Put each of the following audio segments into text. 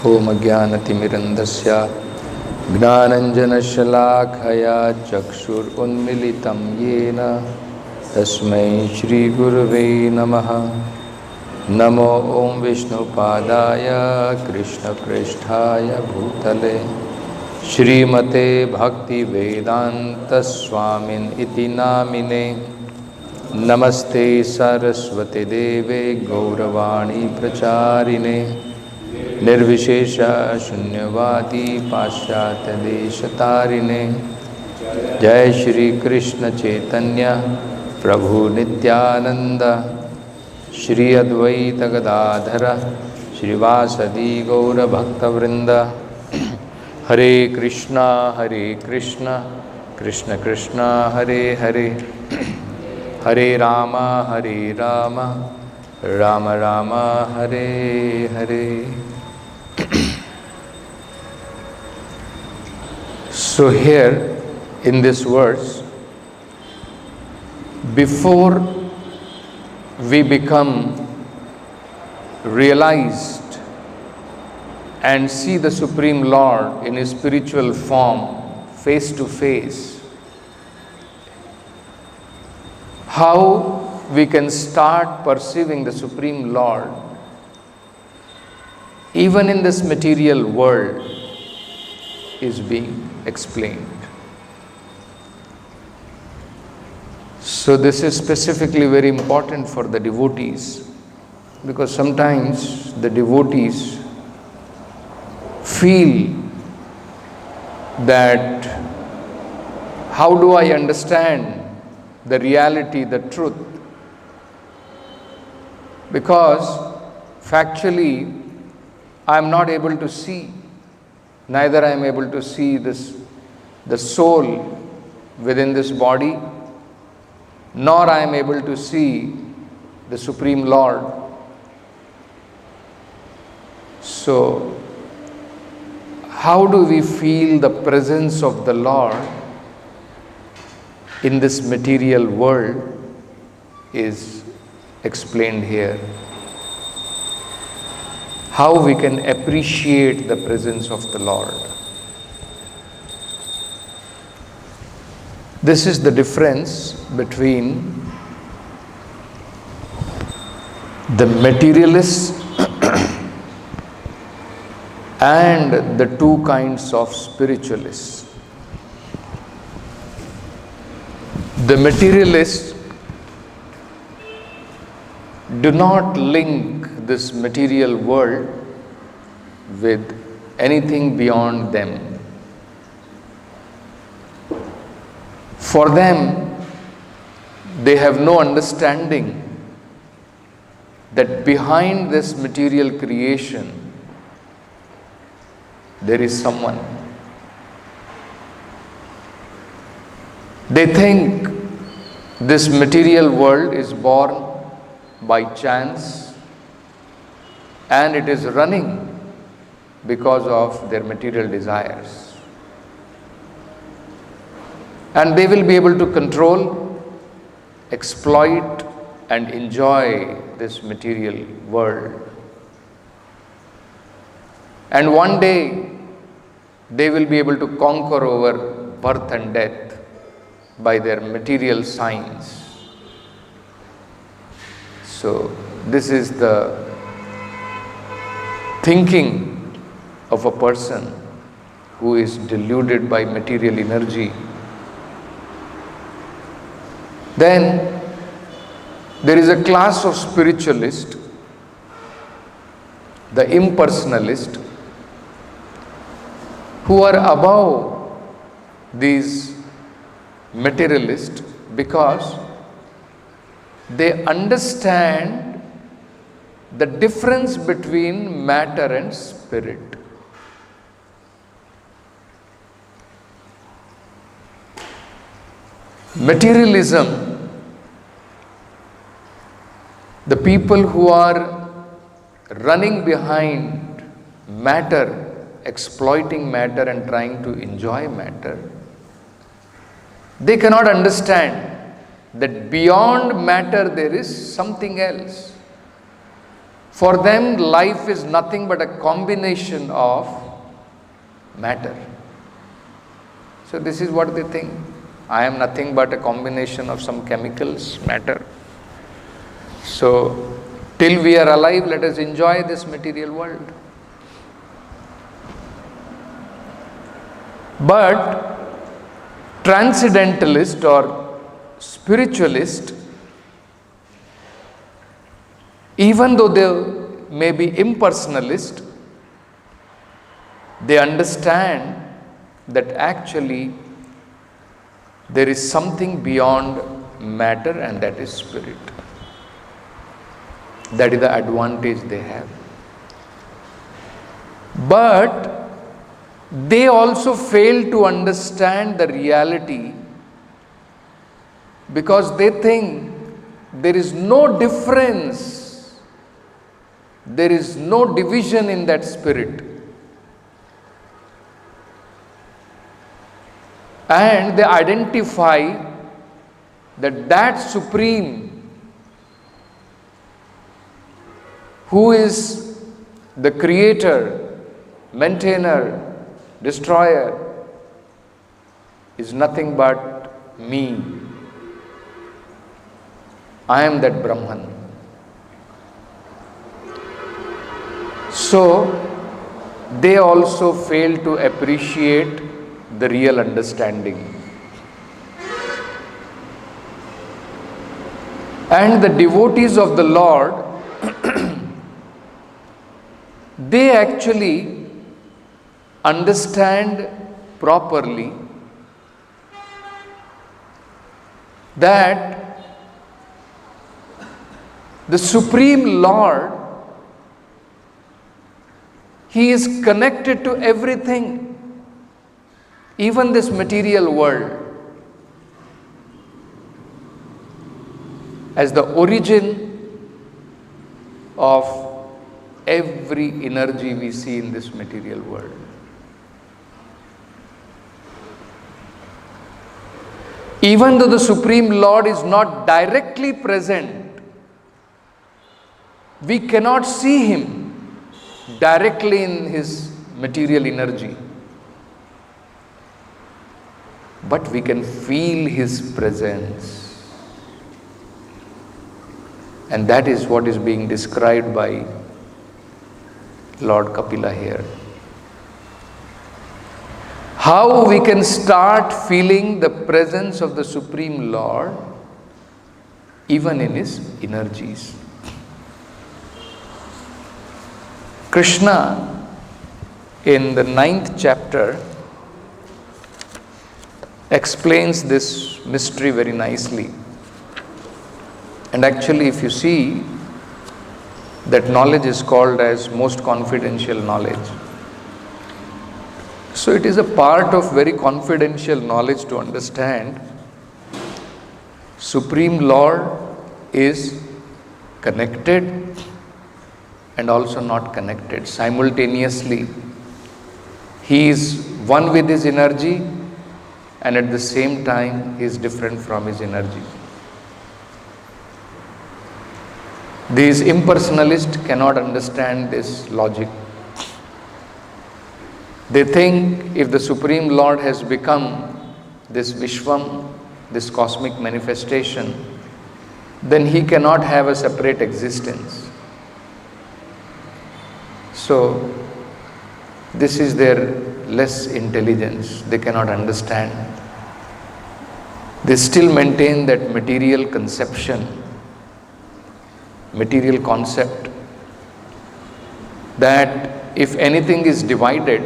ओम ज्ञानतिमिरन्धस्य ज्ञानञ्जनशलाखया चक्षुरुन्मीलितं येन तस्मै श्रीगुरवे नमः। नमो ओं विष्णुपादाय कृष्णप्रेष्ठाय भूतले श्रीमते भक्तिवेदान्तस्वामिन् इति नामिने। नमस्ते सरस्वती देवे गौरवाणी प्रचारिणे निर्विशेष शून्यवादी पाश्चात्य देशतारिणे। जय श्री कृष्ण चैतन्य प्रभु नित्यानंद श्री अद्वैत गदाधर श्रीवासदि गौर भक्तवृंद। हरे कृष्णा कृष्ण कृष्ण हरे हरे, हरे Ram Ram Ram Hare Hare. So here in this verse, before we become realized and see the Supreme Lord in His spiritual form face to face, how we can start perceiving the Supreme Lord even in this material world is being explained. So this is specifically very important for the devotees, because sometimes the devotees feel that how do I understand the reality, the truth? Because factually I am not able to see, neither I am able to see the soul within this body, nor I am able to see the Supreme Lord. So how do we feel the presence of the Lord in this material world is explained here. How we can appreciate the presence of the Lord. This is the difference between the materialists and the two kinds of spiritualists. The materialists do not link this material world with anything beyond them. For them, they have no understanding that behind this material creation there is someone. They think this material world is born by chance and it is running because of their material desires. And they will be able to control, exploit and enjoy this material world. And one day they will be able to conquer over birth and death by their material science. So this is the thinking of a person who is deluded by material energy. Then there is a class of spiritualists, the impersonalists, who are above these materialists because they understand the difference between matter and spirit. Materialism, the people who are running behind matter, exploiting matter and trying to enjoy matter, they cannot understand that beyond matter there is something else. For them, life is nothing but a combination of matter. So this is what they think. I am nothing but a combination of some chemicals, matter. So, till we are alive, let us enjoy this material world. But transcendentalist or spiritualist, even though they may be impersonalist, they understand that actually there is something beyond matter, and that is spirit. That is the advantage they have. But they also fail to understand the reality, because they think there is no difference, there is no division in that spirit. And they identify that Supreme, who is the creator, maintainer, destroyer, is nothing but me. I am that Brahman. So, they also fail to appreciate the real understanding. And the devotees of the Lord, they actually understand properly that the Supreme Lord, He is connected to everything, even this material world, as the origin of every energy we see in this material world. Even though the Supreme Lord is not directly present, we cannot see Him directly in His material energy, but we can feel His presence. And that is what is being described by Lord Kapila here. How we can start feeling the presence of the Supreme Lord even in His energies. Krishna, in the 9th chapter, explains this mystery very nicely. And actually, if you see, that knowledge is called as most confidential knowledge. So it is a part of very confidential knowledge to understand Supreme Lord is connected and also not connected. Simultaneously, He is one with His energy, and at the same time He is different from His energy. These impersonalists cannot understand this logic. They think if the Supreme Lord has become this Vishwam, this cosmic manifestation, then He cannot have a separate existence. So, this is their less intelligence. They cannot understand. They still maintain that material conception, material concept, that if anything is divided,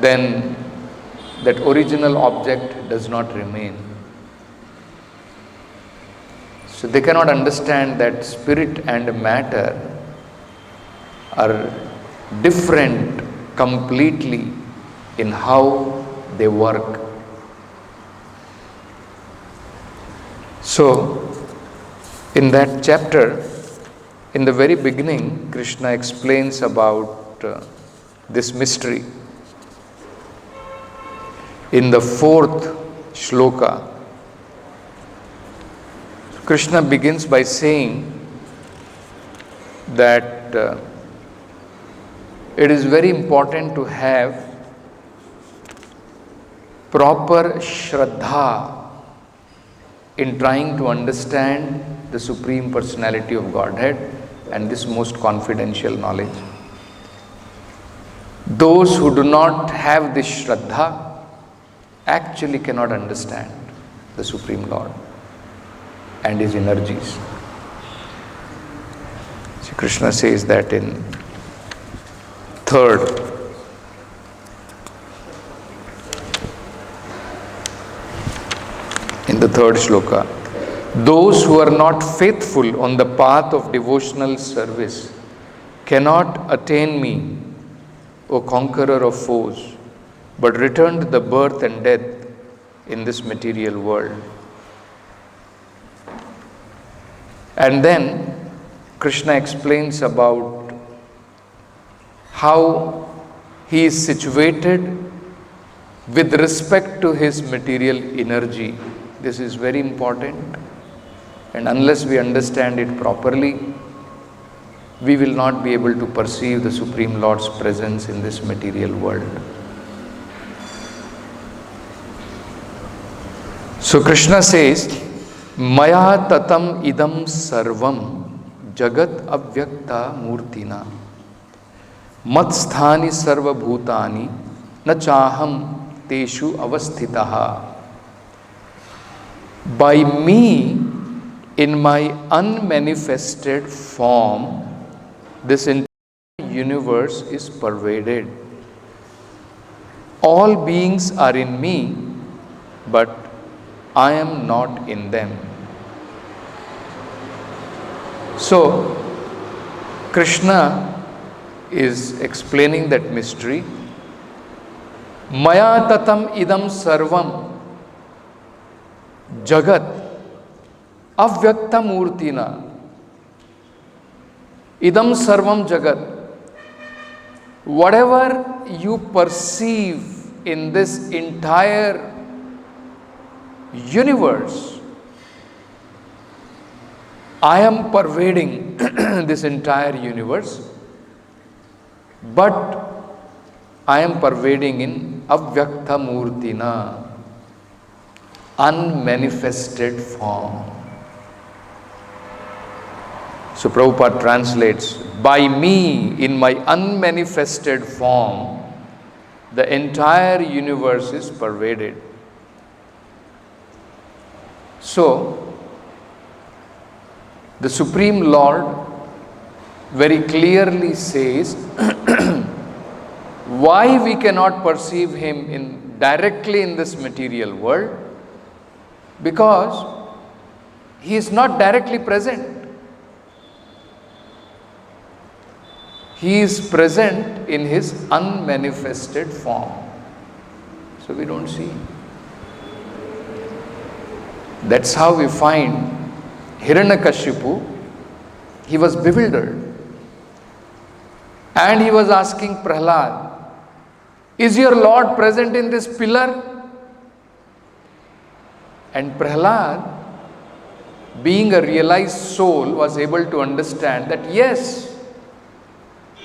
then that original object does not remain. So they cannot understand that spirit and matter are different completely in how they work. So, in that chapter, in the very beginning, Krishna explains about this mystery. In the 4th shloka, Krishna begins by saying that it is very important to have proper Shraddha in trying to understand the Supreme Personality of Godhead and this most confidential knowledge. Those who do not have this Shraddha actually cannot understand the Supreme Lord and His energies. So Krishna says that in the third shloka, those who are not faithful on the path of devotional service cannot attain me, O conqueror of foes, but return to the birth and death in this material world. And then Krishna explains about how he is situated with respect to his material energy. This is very important, and unless we understand it properly, we will not be able to perceive the Supreme Lord's presence in this material world. So Krishna says, Maya tatam idam sarvam jagat avyakta murtina mat sthani sarva bhutani na chaham teshu avasthitaha. By me, in my unmanifested form, this entire universe is pervaded. All beings are in me, but I am not in them. So, Krishna is explaining that mystery. Maya tatam idam sarvam jagat avyakta murtina. Idam sarvam jagat. Whatever you perceive in this entire universe, I am pervading this entire universe, but I am pervading in avyakta murtina, unmanifested form. So Prabhupada translates, by me, in my unmanifested form, the entire universe is pervaded. So, the Supreme Lord very clearly says why we cannot perceive Him directly in this material world, because He is not directly present. He is present in His unmanifested form. So we don't see. That's how we find Hiranyakashipu. He was bewildered. And he was asking Prahlad, is your Lord present in this pillar? And Prahlad, being a realized soul, was able to understand that yes,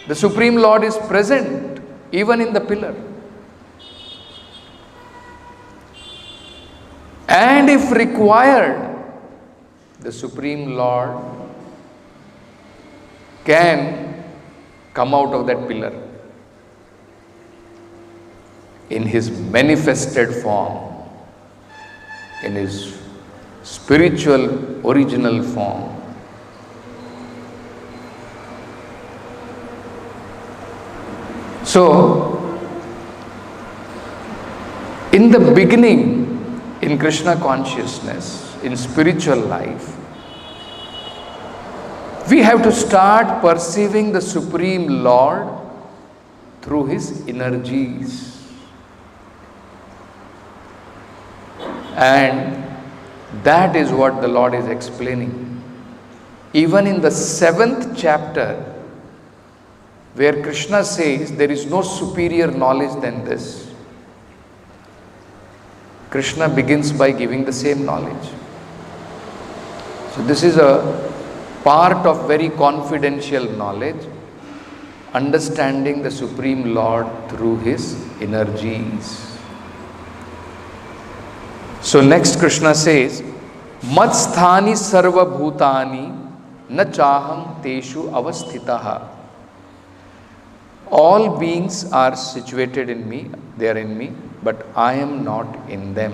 the Supreme Lord is present even in the pillar. And if required, the Supreme Lord can come out of that pillar in His manifested form, in His spiritual original form. So, in the beginning, in Krishna consciousness, in spiritual life, we have to start perceiving the Supreme Lord through His energies. And that is what the Lord is explaining. Even in the 7th chapter, where Krishna says there is no superior knowledge than this, Krishna begins by giving the same knowledge. So this is a part of very confidential knowledge, understanding the Supreme Lord through His energies. So next Krishna says, Matsthani sarva bhutani na chaham teshu avasthitaha. All beings are situated in me, they are in me, but I am not in them.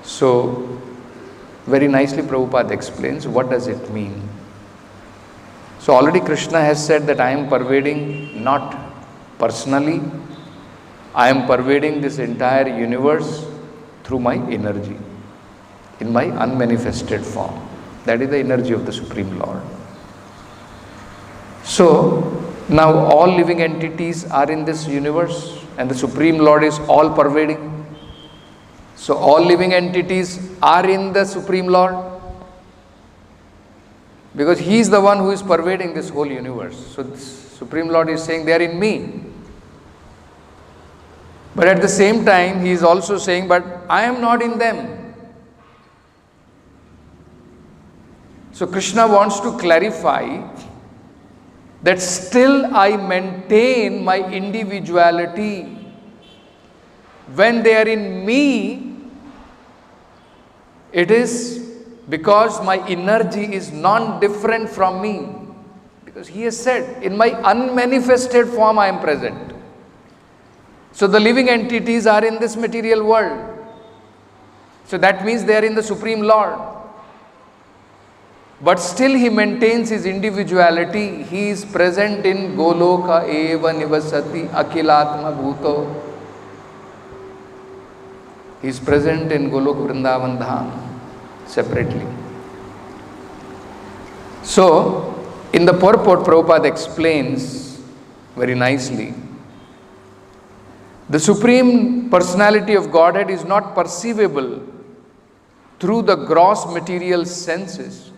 So, very nicely Prabhupada explains what does it mean. So already Krishna has said that I am pervading not personally, I am pervading this entire universe through my energy, in my unmanifested form. That is the energy of the Supreme Lord. So, now all living entities are in this universe and the Supreme Lord is all pervading. So all living entities are in the Supreme Lord because He is the one who is pervading this whole universe. So the Supreme Lord is saying they are in me. But at the same time He is also saying, but I am not in them. So Krishna wants to clarify that still I maintain my individuality. When they are in me, it is because my energy is non-different from me. Because He has said, in my unmanifested form I am present. So the living entities are in this material world. So that means they are in the Supreme Lord. But still He maintains His individuality. He is present in Goloka eva nivasati akilatma bhuto. He is present in Golok Vrindavan Dham separately. So, in the purport, Prabhupada explains very nicely, the Supreme Personality of Godhead is not perceivable through the gross material senses.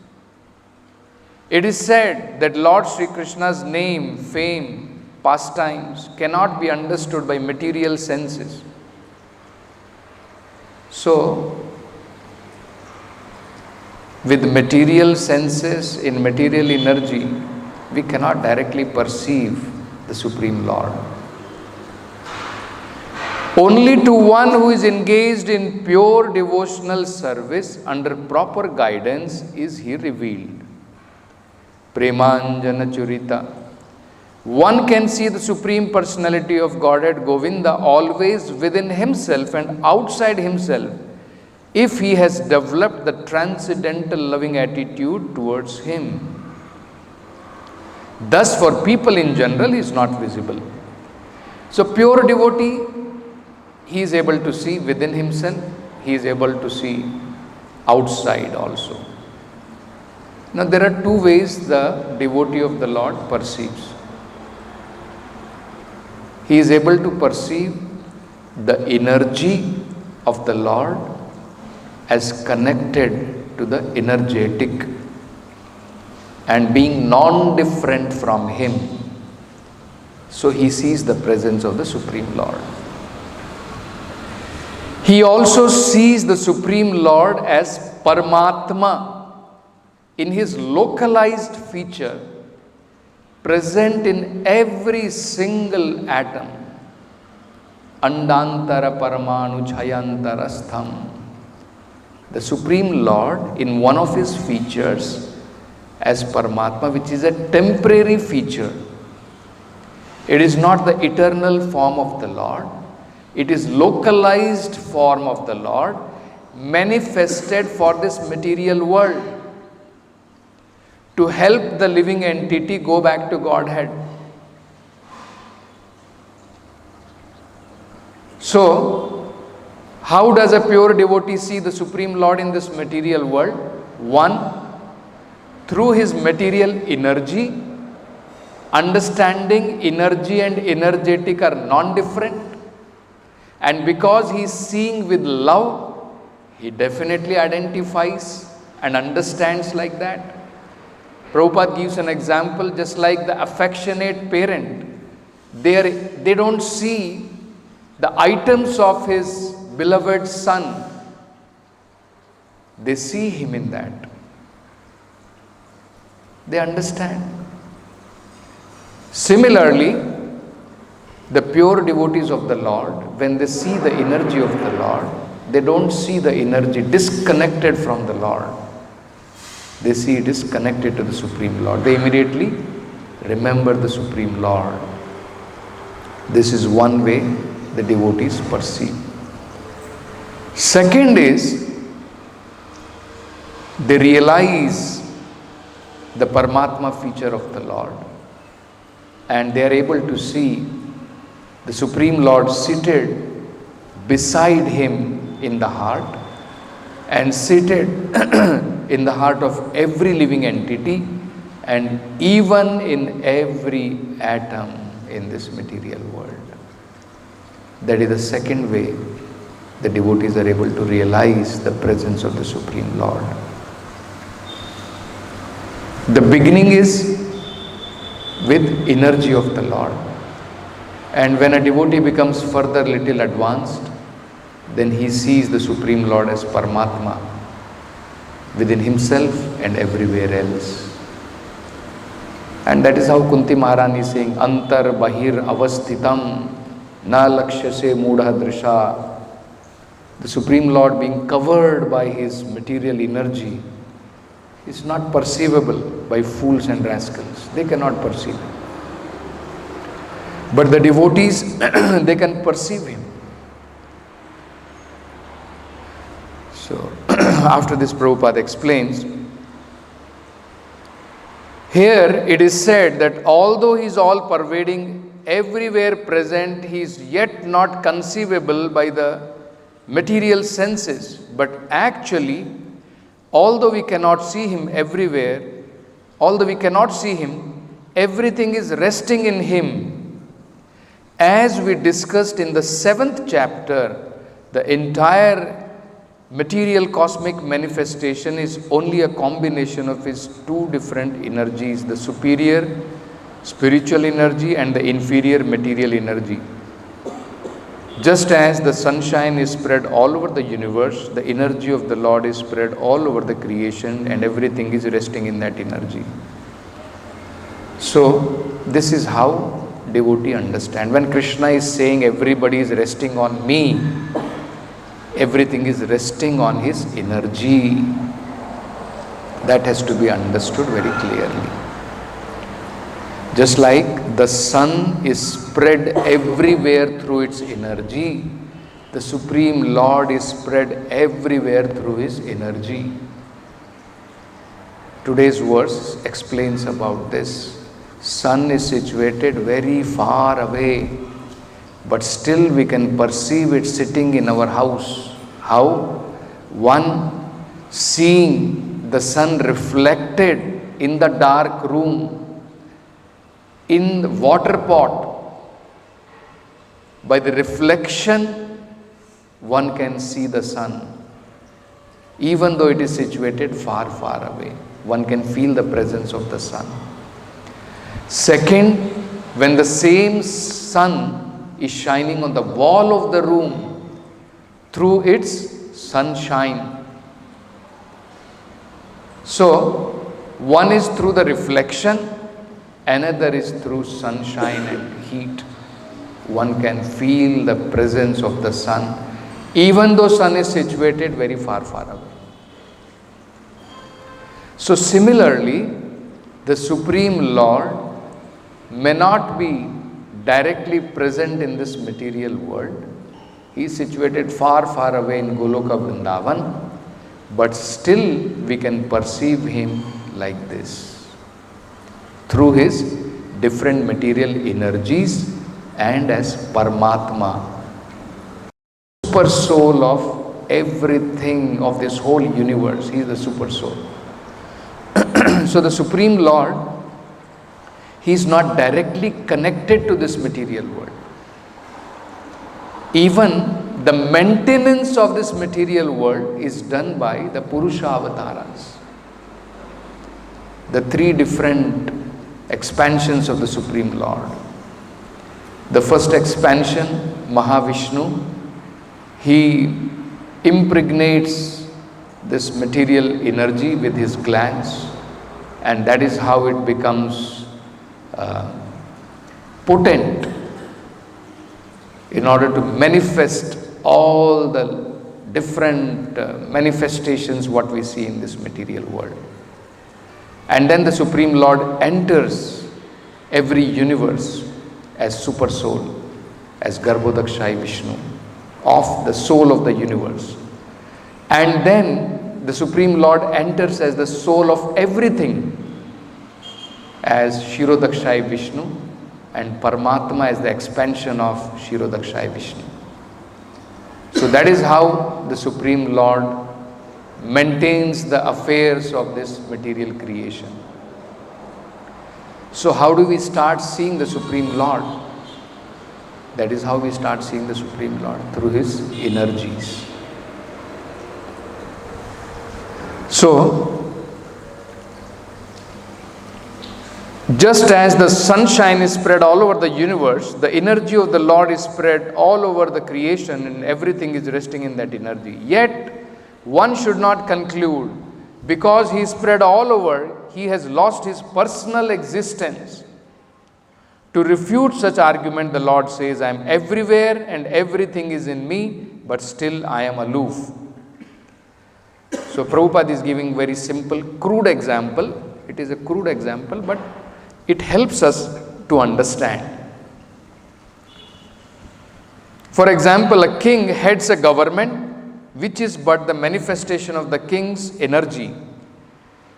It is said that Lord Sri Krishna's name, fame, pastimes cannot be understood by material senses. So, with material senses, in material energy, we cannot directly perceive the Supreme Lord. Only to one who is engaged in pure devotional service under proper guidance is He revealed. Premanjana Churita. One can see the Supreme Personality of Godhead Govinda always within himself and outside himself if he has developed the transcendental loving attitude towards Him. Thus, for people in general, He is not visible. So, pure devotee, he is able to see within himself, he is able to see outside also. Now, there are two ways the devotee of the Lord perceives. He is able to perceive the energy of the Lord as connected to the energetic and being non-different from Him. So he sees the presence of the Supreme Lord. He also sees the Supreme Lord as Paramatma in His localized feature, present in every single atom. Andantara Paramanu Chayantarastham. The Supreme Lord in one of His features as Paramatma, which is a temporary feature. It is not the eternal form of the Lord. It is localized form of the Lord, manifested for this material world, to help the living entity go back to Godhead. So, how does a pure devotee see the Supreme Lord in this material world? One, through his material energy, understanding energy and energetic are non-different. And because he is seeing with love, he definitely identifies and understands like that. Prabhupada gives an example, just like the affectionate parent. They don't see the items of his beloved son. They see him in that. They understand. Similarly, the pure devotees of the Lord, when they see the energy of the Lord, they don't see the energy disconnected from the Lord. They see it is connected to the Supreme Lord. They immediately remember the Supreme Lord. This is one way the devotees perceive. Second is, they realize the Paramatma feature of the Lord, and they are able to see the Supreme Lord seated beside him in the heart, and seated in the heart of every living entity, and even in every atom in this material world. That is the second way the devotees are able to realize the presence of the Supreme Lord. The beginning is with energy of the Lord, and when a devotee becomes further little advanced, then he sees the Supreme Lord as Paramatma within himself and everywhere else. And that is how Kunti Maharani is saying, Antar Bahir Avasthitam Na Lakshyase Mudha Drisha. The Supreme Lord being covered by his material energy is not perceivable by fools and rascals. They cannot perceive it. But the devotees, they can perceive him. So, after this Prabhupada explains, here it is said that although he is all pervading, everywhere present, he is yet not conceivable by the material senses. But actually, although we cannot see him everywhere, everything is resting in him. As we discussed in the 7th chapter, the entire material cosmic manifestation is only a combination of his two different energies, the superior spiritual energy and the inferior material energy. Just as the sunshine is spread all over the universe, the energy of the Lord is spread all over the creation, and everything is resting in that energy. So, this is how devotee understand. When Krishna is saying everybody is resting on me, everything is resting on his energy. That has to be understood very clearly. Just like the sun is spread everywhere through its energy, the Supreme Lord is spread everywhere through his energy. Today's verse explains about this. Sun is situated very far away, but still we can perceive it sitting in our house. How? One seeing the sun reflected in the dark room, in the water pot. By the reflection, one can see the sun. Even though it is situated far, far away, one can feel the presence of the sun. Second, when the same sun is shining on the wall of the room through its sunshine. So, one is through the reflection, another is through sunshine and heat. One can feel the presence of the sun, even though sun is situated very far, far away. So similarly, the Supreme Lord may not be directly present in this material world. He is situated far, far away in Goloka Vrindavan, but still we can perceive him like this, through his different material energies and as Paramatma, super soul of everything, of this whole universe. He is the super soul. So the Supreme Lord, he is not directly connected to this material world. Even the maintenance of this material world is done by the Purusha avatars, the three different expansions of the Supreme Lord. The first expansion, Mahavishnu, he impregnates this material energy with his glands, And that is how it becomes potent in order to manifest all the different manifestations what we see in this material world. And then the Supreme Lord enters every universe as Super Soul, as Garbhodakshai Vishnu, of the soul of the universe. And then the Supreme Lord enters as the soul of everything, as Shirodakshai Vishnu, and Paramatma as the expansion of Shirodakshai Vishnu. So that is how the Supreme Lord maintains the affairs of this material creation. So how do we start seeing the Supreme Lord? That is how we start seeing the Supreme Lord, through His energies. So, just as the sunshine is spread all over the universe, the energy of the Lord is spread all over the creation, and everything is resting in that energy. Yet, one should not conclude, because He is spread all over, He has lost His personal existence. To refute such argument, the Lord says, I am everywhere and everything is in me, but still I am aloof. So Prabhupada is giving very simple, crude example. It is a crude example, but it helps us to understand. For example, a king heads a government, which is but the manifestation of the king's energy.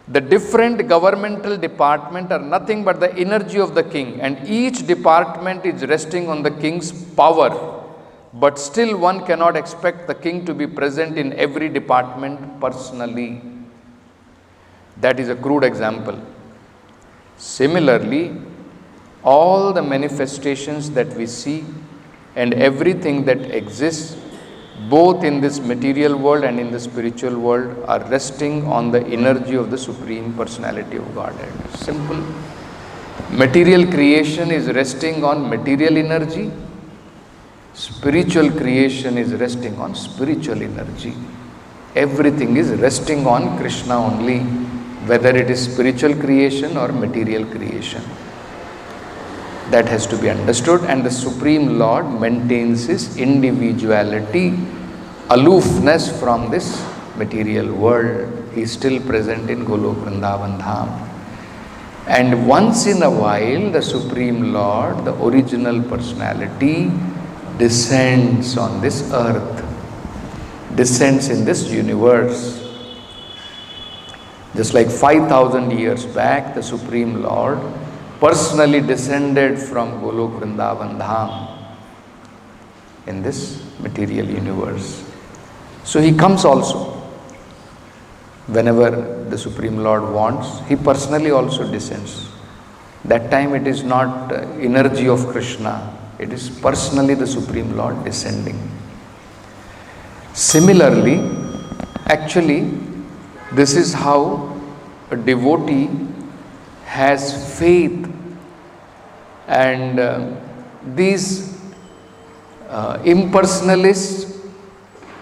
The different governmental departments are nothing but the energy of the king, and each department is resting on the king's power. But still one cannot expect the king to be present in every department personally. That is a crude example. Similarly, all the manifestations that we see and everything that exists, both in this material world and in the spiritual world, are resting on the energy of the Supreme Personality of Godhead. Simple. Material creation is resting on material energy. Spiritual creation is resting on spiritual energy. Everything is resting on Krishna only, whether it is spiritual creation or material creation. That has to be understood, and the Supreme Lord maintains His individuality, aloofness from this material world. He is still present in Golok Vrindavan Dham. And once in a while, the Supreme Lord, the original personality, descends on this earth, descends in this universe. Just like 5,000 years back, the Supreme Lord personally descended from Golok Vrindavan Dham in this material universe. So He comes also. Whenever the Supreme Lord wants, He personally also descends. That time it is not energy of Krishna, it is personally the Supreme Lord descending. Similarly, actually, this is how a devotee has faith, and these impersonalists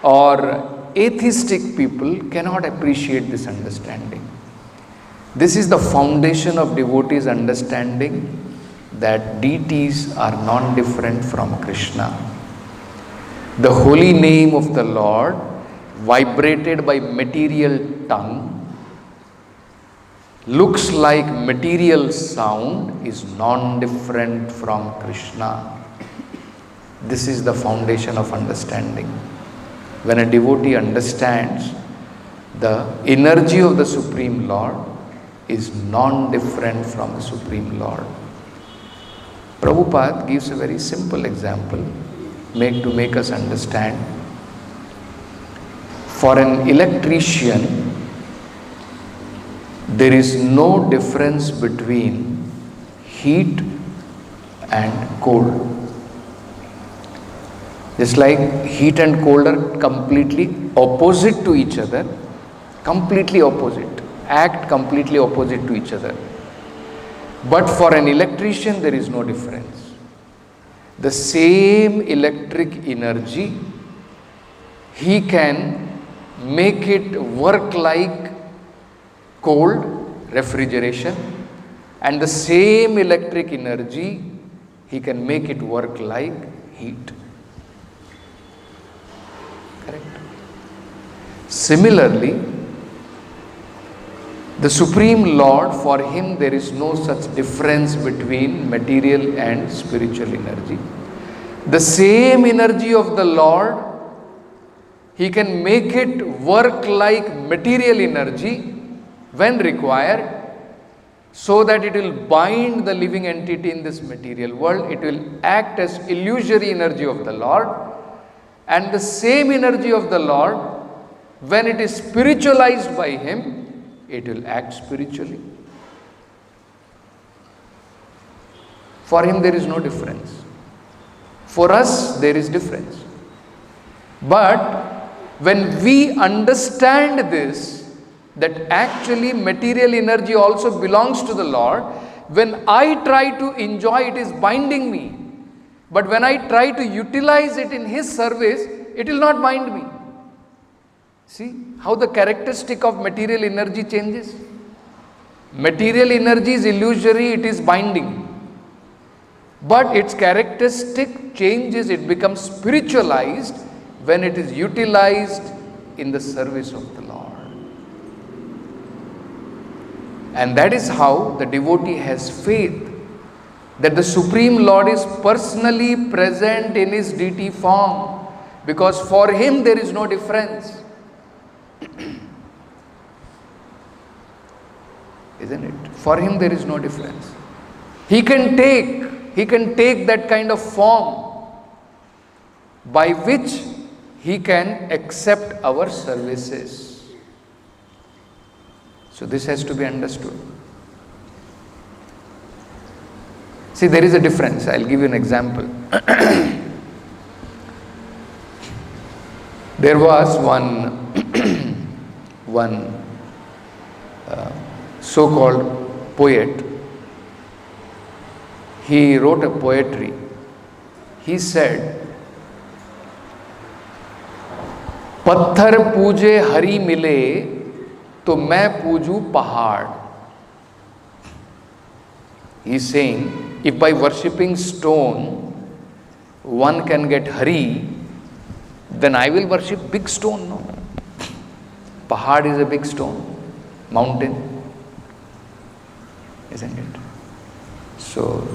or atheistic people cannot appreciate this understanding. This is the foundation of devotees' understanding, that deities are non-different from Krishna. The holy name of the Lord, vibrated by material tongue, looks like material sound, is non-different from Krishna. This is the foundation of understanding. When a devotee understands the energy of the Supreme Lord is non-different from the Supreme Lord. Prabhupada gives a very simple example to make us understand. For an electrician, there is no difference between heat and cold. Just like heat and cold are completely opposite to each other, completely opposite, act completely opposite to each other. But for an electrician, there is no difference. The same electric energy, he can make it work like cold, refrigeration, and the same electric energy, he can make it work like heat. Correct? Similarly, the Supreme Lord, for him there is no such difference between material and spiritual energy. The same energy of the Lord, he can make it work like material energy when required, so that it will bind the living entity in this material world. It will act as illusory energy of the Lord, and the same energy of the Lord, when it is spiritualized by him, it will act spiritually. For him there is no difference. For us there is difference. But when we understand this, that actually material energy also belongs to the Lord, when I try to enjoy it is binding me. But when I try to utilize it in his service, it will not bind me. See how the characteristic of material energy changes? Material energy is illusory, it is binding. But its characteristic changes, it becomes spiritualized when it is utilized in the service of the Lord. And that is how the devotee has faith that the Supreme Lord is personally present in his deity form, because for him there is no difference. Isn't it? For him there is no difference. He can take that kind of form by which he can accept our services. So this has to be understood. See, there is a difference. I'll give you an example. There was one so-called poet. He wrote a poetry. He said, "पत्थर पूजे हरि मिले तो मैं पूजू पहाड़." He is saying, if by worshipping stone one can get Hari, then I will worship big stone. No, Pahad is a big stone, mountain, isn't it? So,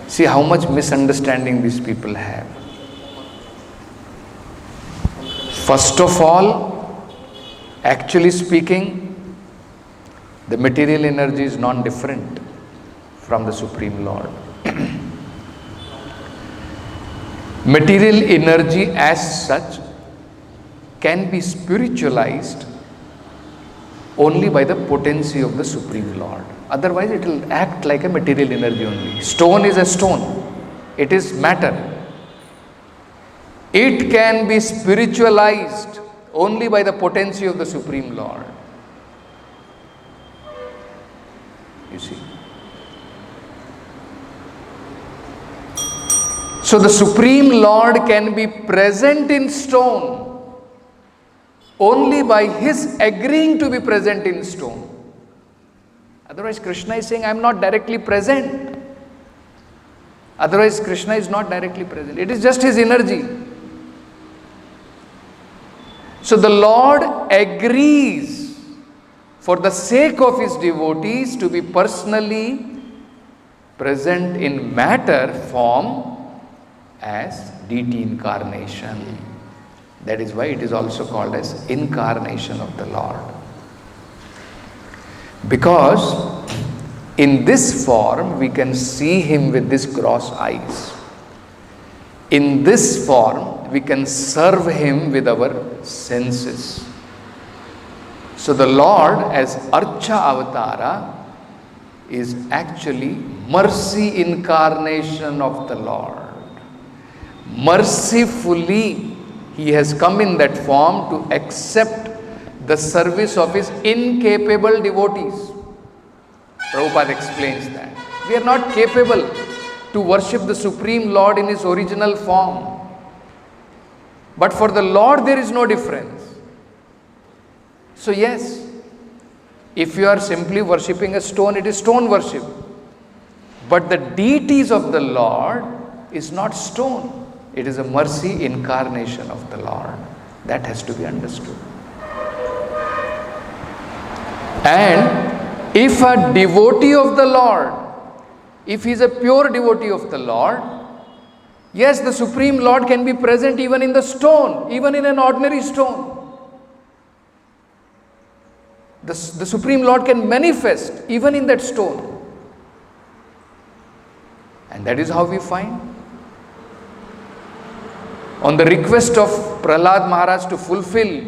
see how much misunderstanding these people have. First of all, actually speaking, the material energy is non-different from the Supreme Lord. Material energy as such can be spiritualized only by the potency of the Supreme Lord. Otherwise it will act like a material energy only. Stone is a stone. It is matter. It can be spiritualized only by the potency of the Supreme Lord. You see. So the Supreme Lord can be present in stone only by his agreeing to be present in stone. Otherwise Krishna is saying, I am not directly present. Otherwise Krishna is not directly present. It is just his energy. So the Lord agrees for the sake of his devotees to be personally present in matter form as deity incarnation. That is why it is also called as incarnation of the Lord. Because in this form we can see him with these cross eyes. In this form we can serve him with our senses. So the Lord as Archa Avatara is actually mercy incarnation of the Lord. Mercifully he has come in that form to accept the service of his incapable devotees. Prabhupada explains that. We are not capable to worship the Supreme Lord in his original form. But for the Lord there is no difference. So yes, If you are simply worshipping a stone, it is stone worship. But the deities of the Lord is not stone. It is a mercy incarnation of the Lord. That has to be understood. And if a devotee of the Lord, if he is a pure devotee of the Lord, yes, the Supreme Lord can be present even in the stone, even in an ordinary stone. The Supreme Lord can manifest even in that stone. And that is how we find. On the request of Prahlad Maharaj to fulfill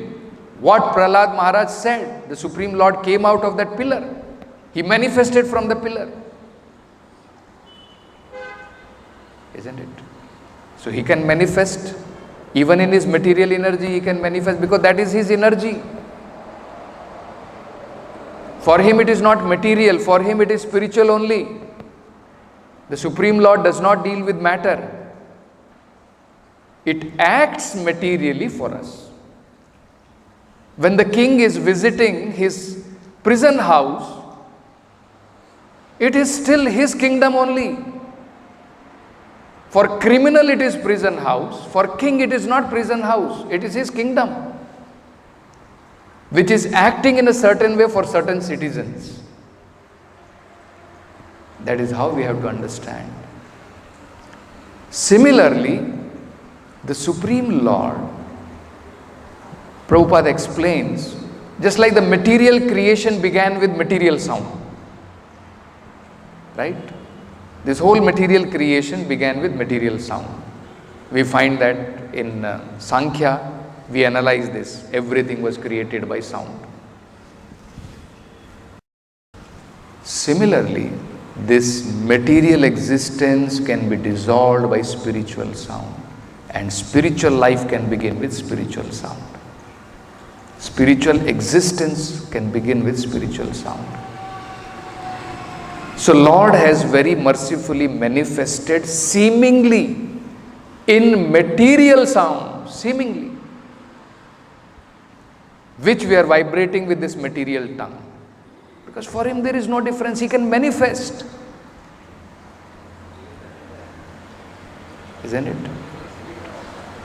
what Prahlad Maharaj said, the Supreme Lord came out of that pillar. He manifested from the pillar. Isn't it? So he can manifest, even in his material energy, he can manifest because that is his energy. For him it is not material, for him it is spiritual only. The Supreme Lord does not deal with matter. It acts materially for us. When the king is visiting his prison house, it is still his kingdom only. For criminal it is prison house, for king it is not prison house, it is his kingdom, which is acting in a certain way for certain citizens. That is how we have to understand. Similarly, the Supreme Lord, Prabhupada explains, just like the material creation began with material sound, right? This whole material creation began with material sound. We find that in Sankhya, we analyze this. Everything was created by sound. Similarly, this material existence can be dissolved by spiritual sound, and spiritual life can begin with spiritual sound. Spiritual existence can begin with spiritual sound. So Lord has very mercifully manifested seemingly in material sound, seemingly, which we are vibrating with this material tongue. Because for him there is no difference, he can manifest. Isn't it?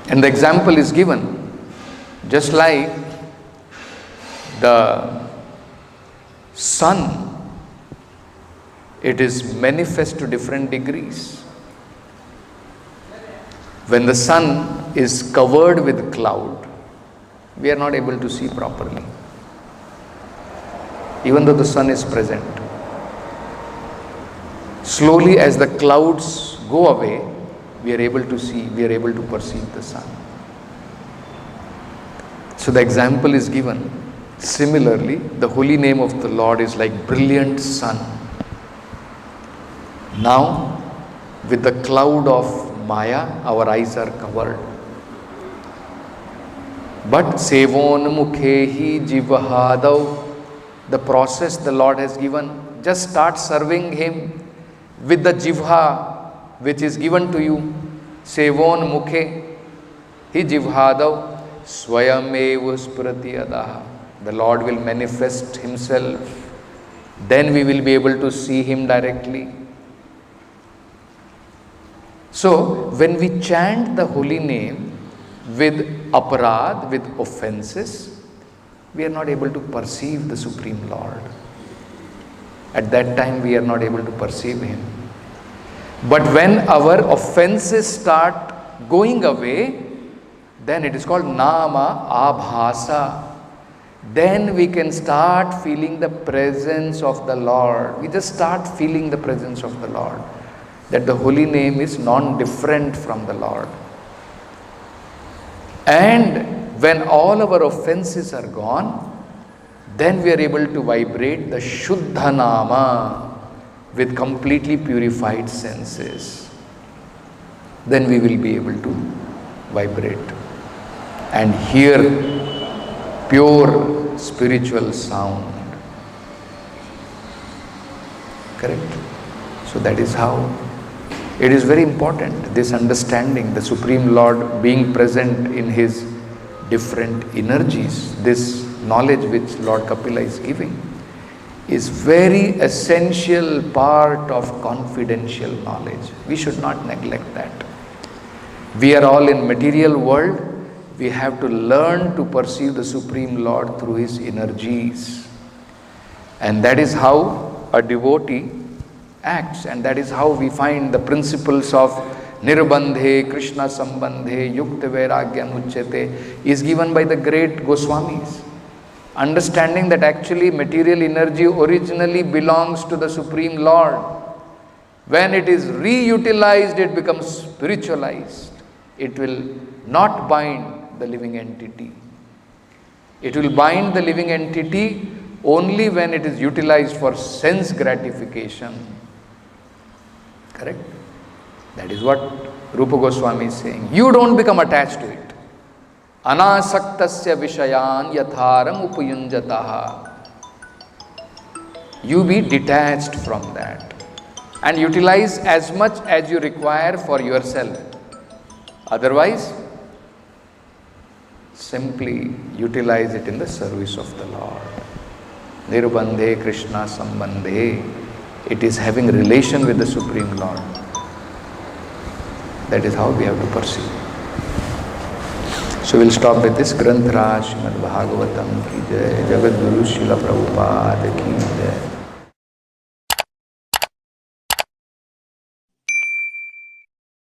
And the example is given, just like the sun, it is manifest to different degrees. When the sun is covered with cloud, we are not able to see properly, even though the sun is present. Slowly, as the clouds go away, we are able to see, we are able to perceive the sun. So the example is given. Similarly, the holy name of the Lord is like brilliant sun. Now, with the cloud of Maya, our eyes are covered. But Sevon Mukhehi Jivahadav, the process the Lord has given, just start serving Him with the Jivha which is given to you. Sevon Mukhe Hi Jivahadav Swayamev Spratiyadaha. The Lord will manifest Himself. Then we will be able to see Him directly. So, when we chant the holy name with aparad, with offenses, we are not able to perceive the Supreme Lord. At that time, we are not able to perceive Him. But when our offenses start going away, then it is called Nama Abhasa. Then we can start feeling the presence of the Lord. We just start feeling the presence of the Lord. That the holy name is non-different from the Lord. And when all our offenses are gone, then we are able to vibrate the Shuddha Nama with completely purified senses. Then we will be able to vibrate and hear pure spiritual sound. Correct? So that is how it is very important, this understanding, the Supreme Lord being present in His different energies, this knowledge which Lord Kapila is giving. is very essential part of confidential knowledge. We should not neglect that. We are all in material world. We have to learn to perceive the Supreme Lord through His energies. And that is how a devotee acts, and that is how we find the principles of Nirbandhe, Krishna Sambandhe, Yukta Vairagya Muchyate is given by the great Goswamis. Understanding that actually material energy originally belongs to the Supreme Lord. When it is reutilized, it becomes spiritualized. It will not bind the living entity. It will bind the living entity only when it is utilized for sense gratification. Correct? That is what Rupa Goswami is saying. You don't become attached to it. Anasaktasya vishayan yatharam upayunjataha. You be detached from that and utilize as much as you require for yourself. Otherwise, simply utilize it in the service of the Lord. Nirbandhe Krishna Sambandhe. It is having relation with the Supreme Lord. That is how we have to perceive. So we'll stop with this. Granth Raj Srimad Bhagavatam ki jai, Jagat Guru Srila Prabhupada ki jai.